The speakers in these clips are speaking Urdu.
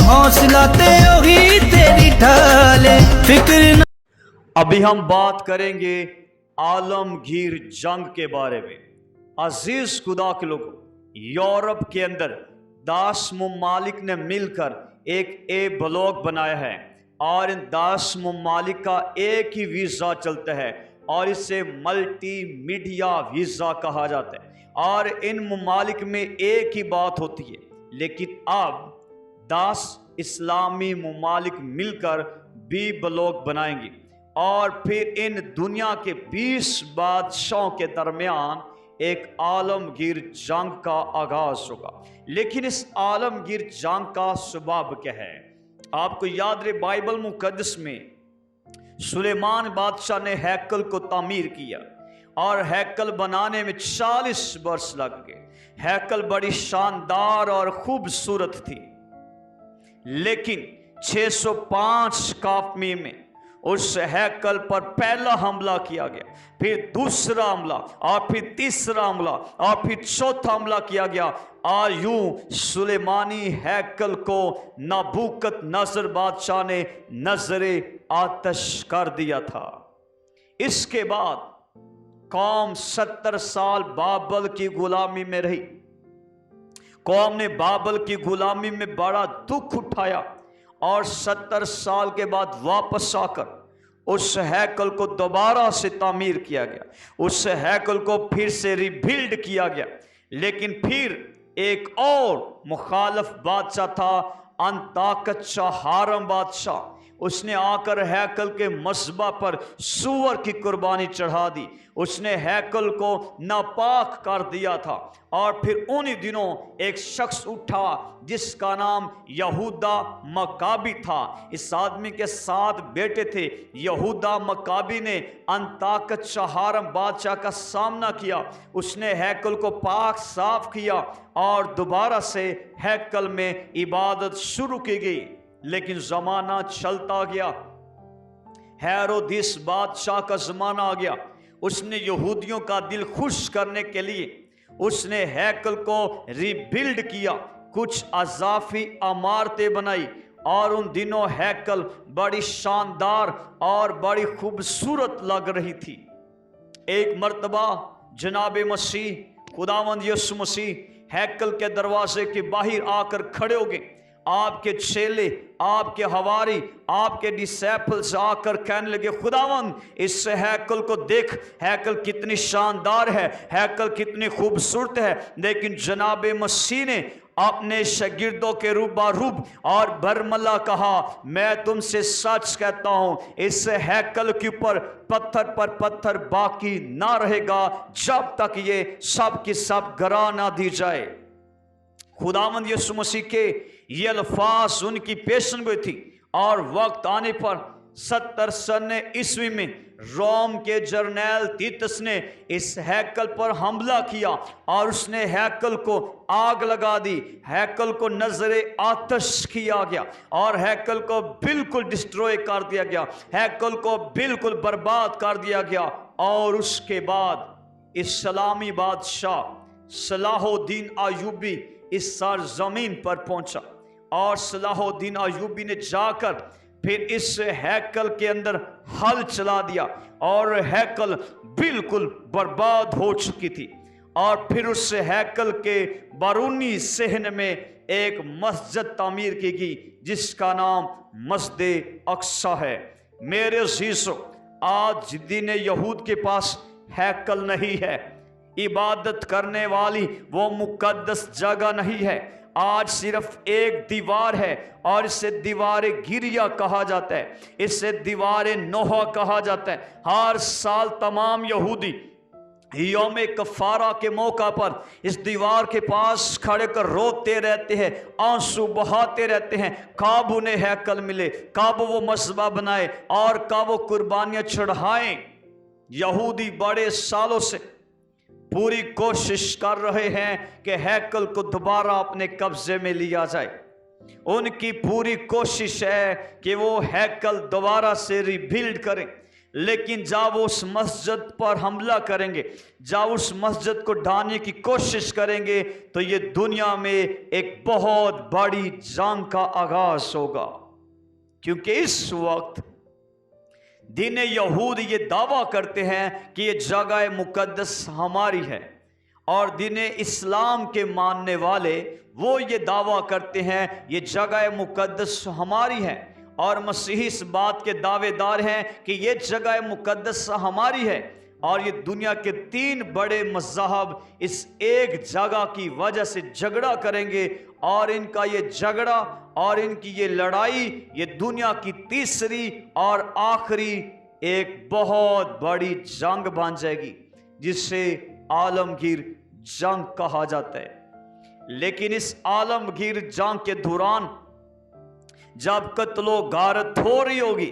حوصلہ تے وہی تیری ڈھالے فکر نہ۔ ابھی ہم بات کریں گے عالمگیر جنگ کے بارے میں۔ عزیز خدا کے لوگوں، یورپ کے اندر 10 ممالک نے مل کر ایک بلاک بنایا ہے، اور ان 10 ممالک کا ایک ہی ویزا چلتا ہے، اور اسے ملٹی میڈیا ویزا کہا جاتا ہے، اور ان ممالک میں ایک ہی بات ہوتی ہے۔ لیکن اب 10 اسلامی ممالک مل کر بلاک بنائیں گے، اور پھر ان دنیا کے 20 بادشاہوں کے درمیان ایک عالمگیر جنگ کا آغاز ہوگا۔ لیکن اس عالمگیر جنگ کا سبب کیا ہے؟ آپ کو یاد رہے بائبل مقدس میں سلیمان بادشاہ نے ہیکل کو تعمیر کیا، اور ہیکل بنانے میں 40 برس لگ گئے۔ ہیکل بڑی شاندار اور خوبصورت تھی، لیکن 605 کافمی میں اس ہیکل پر پہلا حملہ کیا گیا، پھر دوسرا حملہ، اور پھر تیسرا حملہ، اور پھر چوتھا حملہ کیا گیا، اور یوں سلیمانی ہیکل کو نبوکت نصر بادشاہ نے نظر آتش کر دیا تھا۔ اس کے بعد قوم 70 سال بابل کی غلامی میں رہی۔ قوم نے بابل کی غلامی میں بڑا دکھ اٹھایا، اور 70 سال کے بعد واپس آ کر اس ہیکل کو دوبارہ سے تعمیر کیا گیا، اس ہیکل کو پھر سے ریبلڈ کیا گیا۔ لیکن پھر ایک اور مخالف بادشاہ تھا، انطاکچہ ہارم بادشاہ۔ اس نے آ کر ہیکل کے مذبح پر سور کی قربانی چڑھا دی، اس نے ہیکل کو ناپاک کر دیا تھا۔ اور پھر انہی دنوں ایک شخص اٹھا جس کا نام یہودا مکابی تھا۔ اس آدمی کے 7 بیٹے تھے۔ یہودا مکابی نے انطاکچہ ہارم بادشاہ کا سامنا کیا، اس نے ہیکل کو پاک صاف کیا، اور دوبارہ سے ہیکل میں عبادت شروع کی گئی۔ لیکن زمانہ چلتا گیا، ہیرودیس بادشاہ کا زمانہ آ گیا۔ اس نے یہودیوں کا دل خوش کرنے کے لیے اس نے ہیکل کو ریبلڈ کیا، کچھ اضافی عمارتیں بنائی، اور ان دنوں ہیکل بڑی شاندار اور بڑی خوبصورت لگ رہی تھی۔ ایک مرتبہ جناب مسیح خداوند یسوع مسیح ہیکل کے دروازے کے باہر آ کر کھڑے ہو گئے۔ آپ کے چیلے، آپ کے حواری، آپ کے ڈسیپلز آ کر کہنے لگے، خداوند اس ہیکل کو دیکھ، ہیکل کتنی شاندار ہے، ہیکل کتنی خوبصورت ہے۔ لیکن جناب مسیح نے اپنے شاگردوں کے روبروب اور برملا کہا، میں تم سے سچ کہتا ہوں، اس ہیکل کے اوپر پتھر پر پتھر باقی نہ رہے گا جب تک یہ سب کی سب گرا نہ دی جائے۔ خداوند یسوع مسیح کے یہ الفاظ ان کی پیشن گوئی تھی، اور وقت آنے پر 70 سن عیسوی میں روم کے جرنیل تیتس نے اس ہیکل پر حملہ کیا، اور اس نے ہیکل کو آگ لگا دی، ہیکل کو نظر آتش کیا گیا، اور ہیکل کو بالکل ڈسٹروئے کر دیا گیا، ہیکل کو بالکل برباد کر دیا گیا۔ اور اس کے بعد اسلامی بادشاہ صلاح الدین ایوبی اس سرزمین پر پہنچا، اور صلاح الدین ایوبی نے جا کر پھر اس ہیکل کے اندر ہل چلا دیا، اور ہیکل بالکل برباد ہو چکی تھی۔ اور پھر اس ہیکل کے بیرونی صحن میں ایک مسجد تعمیر کی گئی جس کا نام مسجد اقصی ہے۔ میرے عزیزو، آج دین یہود کے پاس ہیکل نہیں ہے، عبادت کرنے والی وہ مقدس جگہ نہیں ہے۔ آج صرف ایک دیوار ہے، اور اسے دیوار گریا کہا جاتا ہے، اسے دیوار نوح کہا جاتا ہے۔ ہر سال تمام یہودی یوم کفارہ کے موقع پر اس دیوار کے پاس کھڑے کر روتے رہتے ہیں، آنسو بہاتے رہتے ہیں، کب انہیں ہیکل ملے، کب وہ مذبح بنائے، اور کب وہ قربانیاں چڑھائیں۔ یہودی بڑے سالوں سے پوری کوشش کر رہے ہیں کہ ہیکل کو دوبارہ اپنے قبضے میں لیا جائے۔ ان کی پوری کوشش ہے کہ وہ ہیکل دوبارہ سے ریبلڈ کریں، لیکن جب وہ اس مسجد پر حملہ کریں گے، جب اس مسجد کو ڈھانے کی کوشش کریں گے، تو یہ دنیا میں ایک بہت بڑی جنگ کا آغاز ہوگا، کیونکہ اس وقت دین یہود یہ دعویٰ کرتے ہیں کہ یہ جگہ مقدس ہماری ہے، اور دین اسلام کے ماننے والے وہ یہ دعویٰ کرتے ہیں یہ جگہ مقدس ہماری ہے، اور مسیحی اس بات کے دعوے دار ہیں کہ یہ جگہ مقدس ہماری ہے۔ اور یہ دنیا کے 3 بڑے مذاہب اس ایک جگہ کی وجہ سے جھگڑا کریں گے، اور ان کا یہ جھگڑا اور ان کی یہ لڑائی یہ دنیا کی تیسری اور آخری ایک بہت بڑی جنگ بن جائے گی، جس سے عالمگیر جنگ کہا جاتا ہے۔ لیکن اس عالمگیر جنگ کے دوران جب قتل و غارت ہو رہی ہوگی،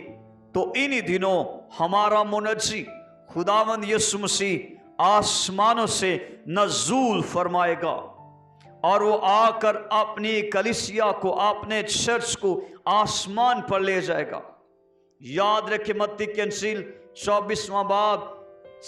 تو انہی دنوں ہمارا منجی خداوند یسوع مسیح آسمانوں سے نزول فرمائے گا، اور وہ آ کر اپنی کلیسیا کو، اپنے چرچ کو آسمان پر لے جائے گا۔ یاد رکھیں متی کی انجیل 24واں باب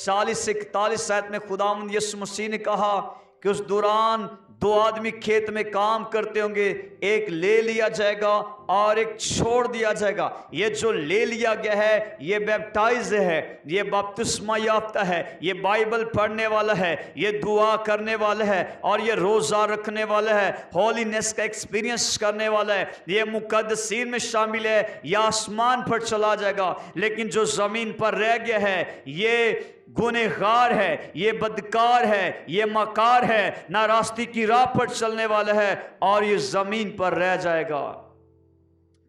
40 سے 41 آیت میں خداوند یسوع مسیح نے کہا کہ اس دوران 2 آدمی کھیت میں کام کرتے ہوں گے، ایک لے لیا جائے گا اور ایک چھوڑ دیا جائے گا۔ یہ جو لے لیا گیا ہے یہ بیپٹائز ہے، یہ بپتسمہ یافتہ ہے، یہ بائبل پڑھنے والا ہے، یہ دعا کرنے والا ہے، اور یہ روزہ رکھنے والا ہے، ہولینس کا ایکسپیرینس کرنے والا ہے، یہ مقدسین میں شامل ہے، یہ آسمان پر چلا جائے گا۔ لیکن جو زمین پر رہ گیا ہے یہ گنہگار ہے، یہ بدکار ہے، یہ مکار ہے، نہ راستے کی راہ پر چلنے والا ہے، اور یہ زمین پر رہ جائے گا۔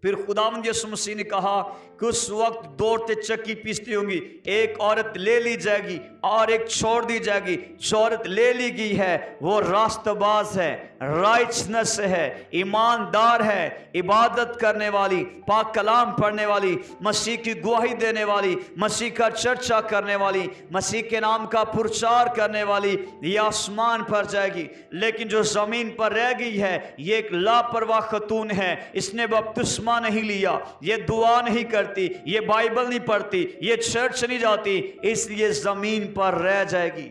پھر خداوند یسوع مسیح نے کہا کہ اس وقت 2 عورتیں چکی پیستی ہوں گی، ایک عورت لے لی جائے گی اور ایک چھوڑ دی جائے گی۔ جو عورت لے لی گئی ہے وہ راست باز ہے، رائچنس ہے، ایماندار ہے، عبادت کرنے والی، پاک کلام پڑھنے والی، مسیح کی گواہی دینے والی، مسیح کا چرچا کرنے والی، مسیح کے نام کا پرچار کرنے والی، یہ آسمان پر جائے گی۔ لیکن جو زمین پر رہ گئی ہے یہ ایک لاپرواہ خاتون ہے، اس نے بپتسمہ نہیں لیا، یہ دعا نہیں کرتی، یہ بائبل نہیں پڑھتی، یہ چرچ نہیں جاتی، اس لیے زمین پر رہ جائے گی۔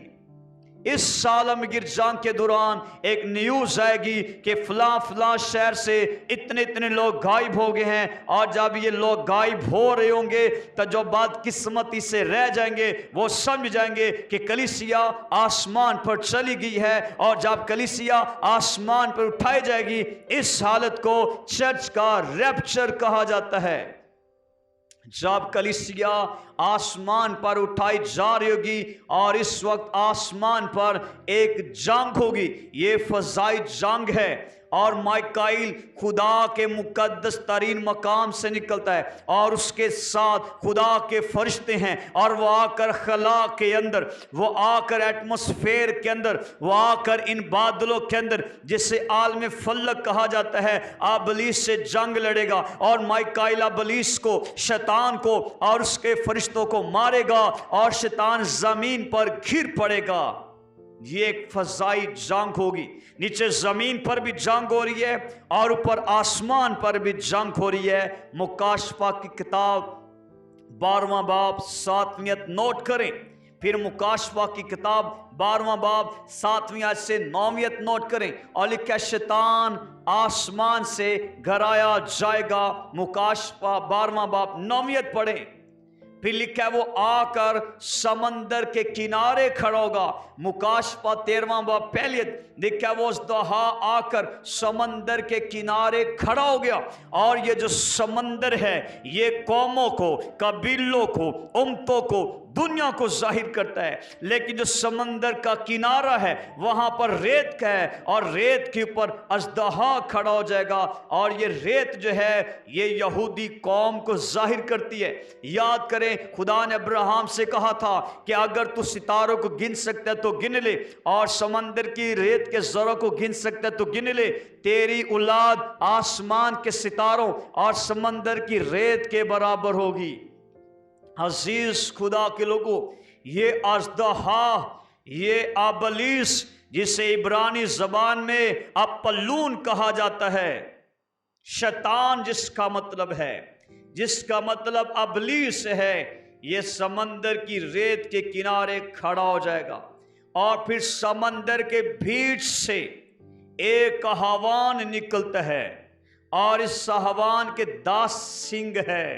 اس عالمگیر جنگ کے دوران ایک نیوز آئے گی کہ فلاں فلاں شہر سے اتنے لوگ غائب ہو گئے ہیں، اور جب یہ لوگ غائب ہو رہے ہوں گے تو جو بدقسمتی سے رہ جائیں گے وہ سمجھ جائیں گے کہ کلیسیا آسمان پر چلی گئی ہے، اور جب کلیسیا آسمان پر اٹھائی جائے گی اس حالت کو چرچ کا ریپچر کہا جاتا ہے۔ جب کلیسیا آسمان پر اٹھائی جا رہی ہوگی اور اس وقت آسمان پر ایک جنگ ہوگی، یہ فضائی جنگ ہے، اور مائیکائیل خدا کے مقدس ترین مقام سے نکلتا ہے، اور اس کے ساتھ خدا کے فرشتے ہیں، اور وہ آ کر خلا کے اندر، وہ آ کر ایٹماسفیئر کے اندر، وہ آ کر ان بادلوں کے اندر جسے عالم فلک کہا جاتا ہے، ابلیس سے جنگ لڑے گا، اور مائیکائیل ابلیس کو، شیطان کو اور اس کے فرشتوں کو مارے گا، اور شیطان زمین پر گر پڑے گا۔ یہ ایک فضائی جنگ ہوگی، نیچے زمین پر بھی جنگ ہو رہی ہے اور اوپر آسمان پر بھی جنگ ہو رہی ہے۔ مکاشفہ کی کتاب 12واں باب 7ویں آیت نوٹ کریں، پھر مکاشفہ کی کتاب 12واں باب 7ویں آیت سے 9ویں آیت نوٹ کریں، اور لکھا ہے شیطان آسمان سے گرایا جائے گا۔ مکاشفہ 12واں باب 9ویں آیت پڑھیں، پھر لکھا ہے وہ آ کر سمندر کے کنارے کھڑا ہوگا۔ مکاشفہ 13واں باب پہلی آیت لکھا ہے وہ اژدہا آ کر سمندر کے کنارے کھڑا ہو گیا، اور یہ جو سمندر ہے یہ قوموں کو، قبیلوں کو، امتوں کو، دنیا کو ظاہر کرتا ہے، لیکن جو سمندر کا کنارہ ہے وہاں پر ریت کا ہے، اور ریت کے اوپر اژدہا کھڑا ہو جائے گا، اور یہ ریت جو ہے یہ یہودی قوم کو ظاہر کرتی ہے۔ یاد کریں خدا نے ابراہیم سے کہا تھا کہ اگر تو ستاروں کو گن سکتا ہے تو گن لے، اور سمندر کی ریت کے ذروں کو گن سکتا ہے تو گن لے، تیری اولاد آسمان کے ستاروں اور سمندر کی ریت کے برابر ہوگی۔ عزیز خدا کے لوگوں، یہ اژدہا، یہ ابلیس جسے عبرانی زبان میں اپلون کہا جاتا ہے، شیطان جس کا مطلب ہے، جس کا مطلب ابلیس ہے، یہ سمندر کی ریت کے کنارے کھڑا ہو جائے گا اور پھر سمندر کے بیچ سے ایک حیوان نکلتا ہے اور اس حیوان کے 10 سینگ ہے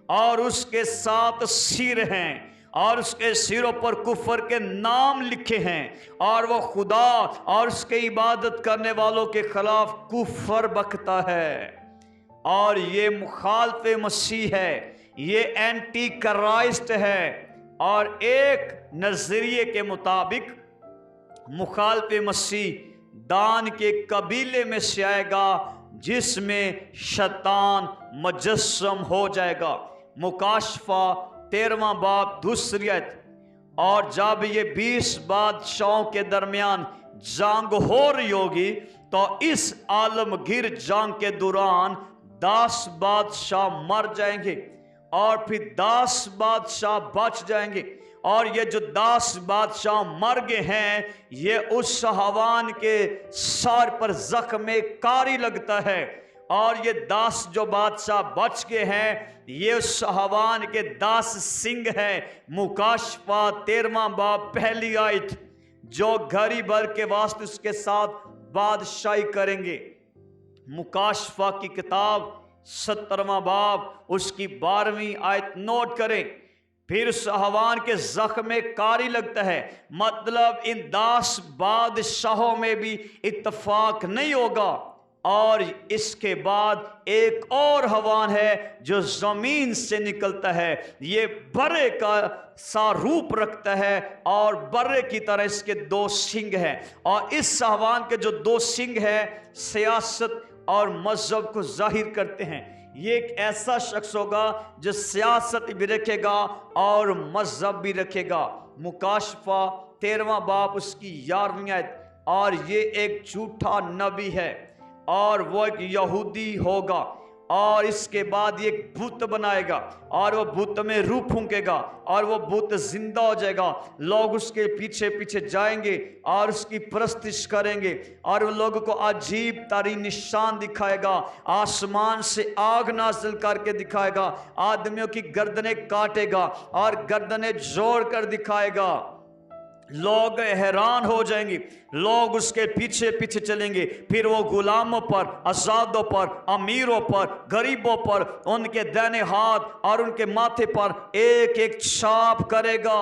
اور اس کے 7 سر ہیں اور اس کے سروں پر کفر کے نام لکھے ہیں اور وہ خدا اور اس کے عبادت کرنے والوں کے خلاف کفر بکتا ہے اور یہ مخالف مسیح ہے، یہ اینٹی کرائسٹ ہے۔ اور ایک نظریے کے مطابق مخالف مسیح دان کے قبیلے میں سے آئے گا جس میں شیطان مجسم ہو جائے گا۔ مکاشفہ 13واں باب 2 آیت۔ اور جب یہ 20 بادشاہوں کے درمیان جنگ ہو رہی ہوگی تو اس عالمگیر جنگ کے دوران 10 بادشاہ مر جائیں گے اور پھر 10 بادشاہ بچ جائیں گے، اور یہ جو 10 بادشاہ مر گئے ہیں یہ اس حیوان کے سر پر زخم کاری لگتا ہے، اور یہ 10 جو بادشاہ بچ گئے ہیں یہ اس حیوان کے 10 سنگ ہیں۔ مکاشفہ 13واں باب 1 آیت۔ جو گھڑی بھر کے واسطے اس کے ساتھ بادشاہی کریں گے۔ مکاشفہ کی کتاب 17واں باب اس کی 12ویں آیت نوٹ کریں۔ پھر اس حیوان کے زخم کاری لگتا ہے، مطلب ان 10 بادشاہوں میں بھی اتفاق نہیں ہوگا۔ اور اس کے بعد ایک اور حیوان ہے جو زمین سے نکلتا ہے، یہ برے کا سا روپ رکھتا ہے اور برے کی طرح اس کے 2 سنگ ہیں، اور اس حیوان کے جو 2 سنگ ہیں سیاست اور مذہب کو ظاہر کرتے ہیں۔ یہ ایک ایسا شخص ہوگا جو سیاست بھی رکھے گا اور مذہب بھی رکھے گا۔ مکاشفہ 13واں باب اس کی 11ویں آیت۔ اور یہ ایک جھوٹا نبی ہے اور وہ ایک یہودی ہوگا، اور اس کے بعد یہ ایک بت بنائے گا اور وہ بت میں روح پھونکے گا اور وہ بت زندہ ہو جائے گا۔ لوگ اس کے پیچھے پیچھے جائیں گے اور اس کی پرستش کریں گے، اور وہ لوگوں کو عجیب ترین نشان دکھائے گا، آسمان سے آگ نازل کر کے دکھائے گا، آدمیوں کی گردنیں کاٹے گا اور گردنیں جوڑ کر دکھائے گا۔ لوگ حیران ہو جائیں گے، لوگ اس کے پیچھے پیچھے چلیں گے۔ پھر وہ غلاموں پر، آزادوں پر، امیروں پر، غریبوں پر ان کے دائیں ہاتھ اور ان کے ماتھے پر ایک ایک چھاپ کرے گا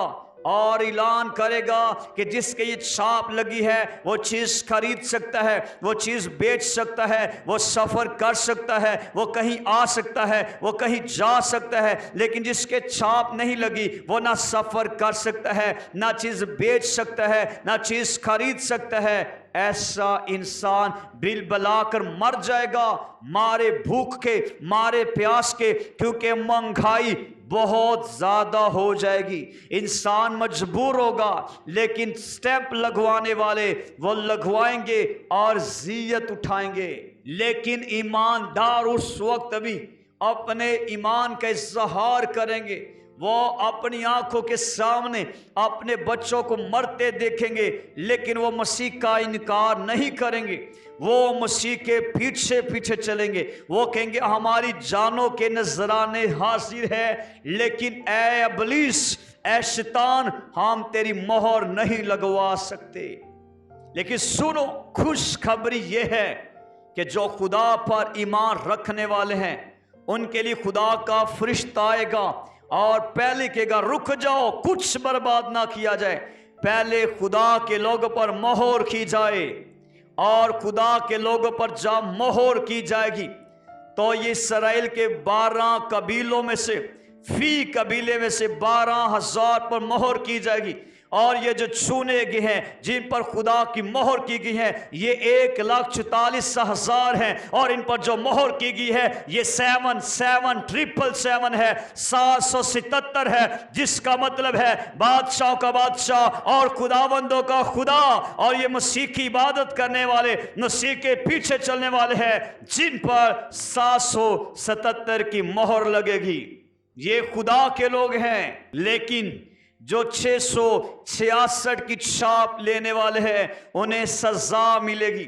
اور اعلان کرے گا کہ جس کے یہ چھاپ لگی ہے وہ چیز خرید سکتا ہے، وہ چیز بیچ سکتا ہے، وہ سفر کر سکتا ہے، وہ کہیں آ سکتا ہے، وہ کہیں جا سکتا ہے، لیکن جس کے چھاپ نہیں لگی وہ نہ سفر کر سکتا ہے، نہ چیز بیچ سکتا ہے، نہ چیز خرید سکتا ہے۔ ایسا انسان بل بلا کر مر جائے گا، مارے بھوک کے، مارے پیاس کے، کیونکہ مہنگائی بہت زیادہ ہو جائے گی۔ انسان مجبور ہوگا، لیکن سٹیمپ لگوانے والے وہ لگوائیں گے اور زیت اٹھائیں گے۔ لیکن ایماندار اس وقت بھی اپنے ایمان کا اظہار کریں گے، وہ اپنی آنکھوں کے سامنے اپنے بچوں کو مرتے دیکھیں گے لیکن وہ مسیح کا انکار نہیں کریں گے، وہ مسیح کے پیچھے پیچھے چلیں گے۔ وہ کہیں گے ہماری جانوں کے نذرانے حاضر ہے، لیکن اے ابلیس، اے شیطان، ہم تیری مہر نہیں لگوا سکتے۔ لیکن سنو، خوشخبری یہ ہے کہ جو خدا پر ایمان رکھنے والے ہیں ان کے لیے خدا کا فرشتہ آئے گا اور پہلے کہے گا رک جاؤ، کچھ برباد نہ کیا جائے، پہلے خدا کے لوگوں پر مہر کی جائے، اور خدا کے لوگوں پر جب مہر کی جائے گی تو یہ اسرائیل کے 12 قبیلوں میں سے فی قبیلے میں سے 12,000 پر مہر کی جائے گی، اور یہ جو چنے گئے ہیں جن پر خدا کی مہر کی گئی ہے یہ 1,44,000 ہیں، اور ان پر جو مہر کی گئی ہے یہ 7,777 ہے، 777 ہے، جس کا مطلب ہے بادشاہ کا بادشاہ اور خداوندوں کا خدا، اور یہ مسیح کی عبادت کرنے والے، مسیح کے پیچھے چلنے والے ہیں جن پر 777 کی مہر لگے گی۔ یہ خدا کے لوگ ہیں، لیکن جو 666 کی چھاپ لینے والے ہیں انہیں سزا ملے گی۔